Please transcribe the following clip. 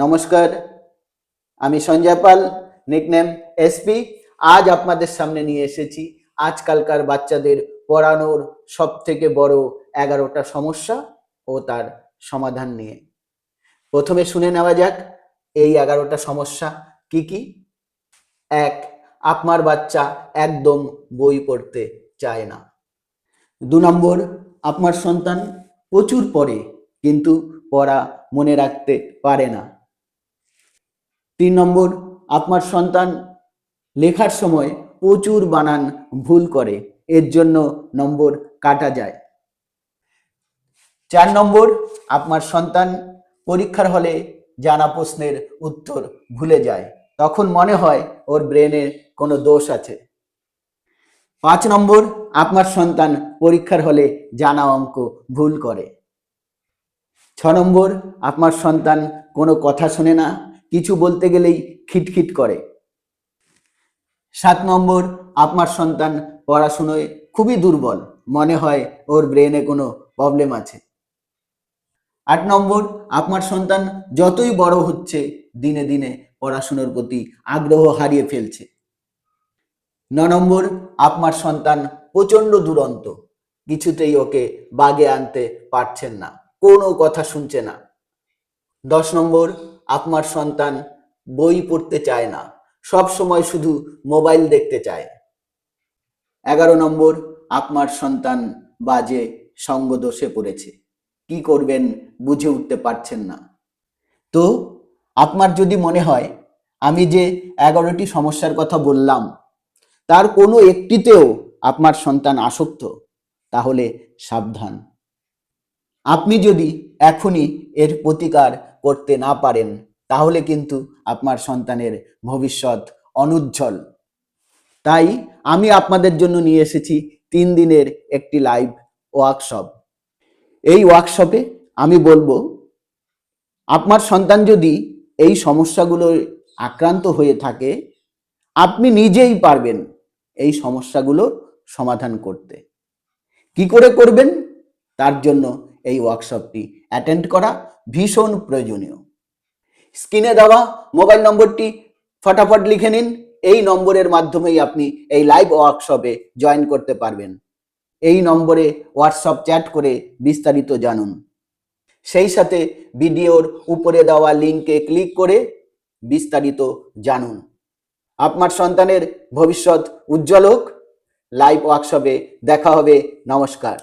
নমস্কার, আমি সঞ্জয় পাল, nickname SP. আজ আপনাদের সামনে নিয়ে এসেছি আজকালকার বাচ্চাদের পড়ানোর সব থেকে বড় 11টা সমস্যা ও তার সমাধান নিয়ে। প্রথমে শুনে নেওয়া যাক এই 11টা সমস্যা কি কি। 1, আপনার বাচ্চা একদম বই পড়তে চায় না। 2 নম্বর, আপনার সন্তান প্রচুর পড়ে কিন্তু পড়া মনে রাখতে পারে না। 3 নম্বর, আপনার সন্তান লেখার সময় প্রচুর বানান ভুল করে, এর জন্য নম্বর কাটা যায়। 4 নম্বর, আপনার সন্তান পরীক্ষার হলে জানা প্রশ্নের উত্তর ভুলে যায়, তখন মনে হয় ওর ব্রেনে কোনো দোষ আছে। 5 নম্বর, আপনার সন্তান পরীক্ষার হলে জানা অঙ্ক ভুল করে। 6 নম্বর, আপনার সন্তান কোনো কথা শোনে না, কিছু বলতে গেলেই খিটখিট করে। 7 নম্বর, আপনার সন্তান পড়াশোনায় খুবই দুর্বল, মনে হয় ওর ব্রেনে কোনো প্রবলেম আছে। 8 নম্বর, আপনার সন্তান যতই বড় হচ্ছে দিনে দিনে পড়াশোনার প্রতি আগ্রহ হারিয়ে ফেলছে। 9 নম্বর, আপনার সন্তান প্রচণ্ড দুরন্ত, কিছুতেই ওকে বাগে আনতে পারছেন না, কোনো কথা শুনছে না। 10 নম্বর, আপনার সন্তান বই পড়তে চায় না, সব সময় শুধু মোবাইল দেখতে চায়। 11 নম্বর, আপনার সন্তান বাজে সঙ্গ দোষে পড়েছে, কি করবেন বুঝে উঠতে পারছেন না। তো আপনার যদি মনে হয় আমি যে 11টি সমস্যার কথা বললাম তার কোনো একটিতেও আপনার সন্তান আসক্ত, তাহলে সাবধান। আপনি যদি এখনই এর প্রতিকার করতে না পারেন তাহলে কিন্তু আপনার সন্তানের ভবিষ্যৎ অনুজ্জ্বল। তাই আমি আপনাদের জন্য নিয়ে এসেছি 3 দিনের একটি লাইভ ওয়ার্কশপ। এই ওয়ার্কশপে আমি বলবো আপনার সন্তান যদি এই সমস্যাগুলোর আক্রান্ত হয়ে থাকে আপনি নিজেই পারবেন এই সমস্যাগুলোর সমাধান করতে। কি করে করবেন তার জন্য এই ওয়ার্কশপটি অ্যাটেন্ড করা ভীষণ প্রয়োজনীয়। স্ক্রিনে দেওয়া মোবাইল নম্বরটি ফটাফট লিখে নিন, এই নম্বরের মাধ্যমেই আপনি এই লাইভ ওয়ার্কশপে জয়েন করতে পারবেন। এই নম্বরে হোয়াটসঅ্যাপ চ্যাট করে বিস্তারিত জানুন। সেই সাথে ভিডিওর উপরে দেওয়া লিঙ্কে ক্লিক করে বিস্তারিত জানুন। আপনার সন্তানের ভবিষ্যৎ উজ্জ্বল হোক। লাইভ ওয়ার্কশপে দেখা হবে। নমস্কার।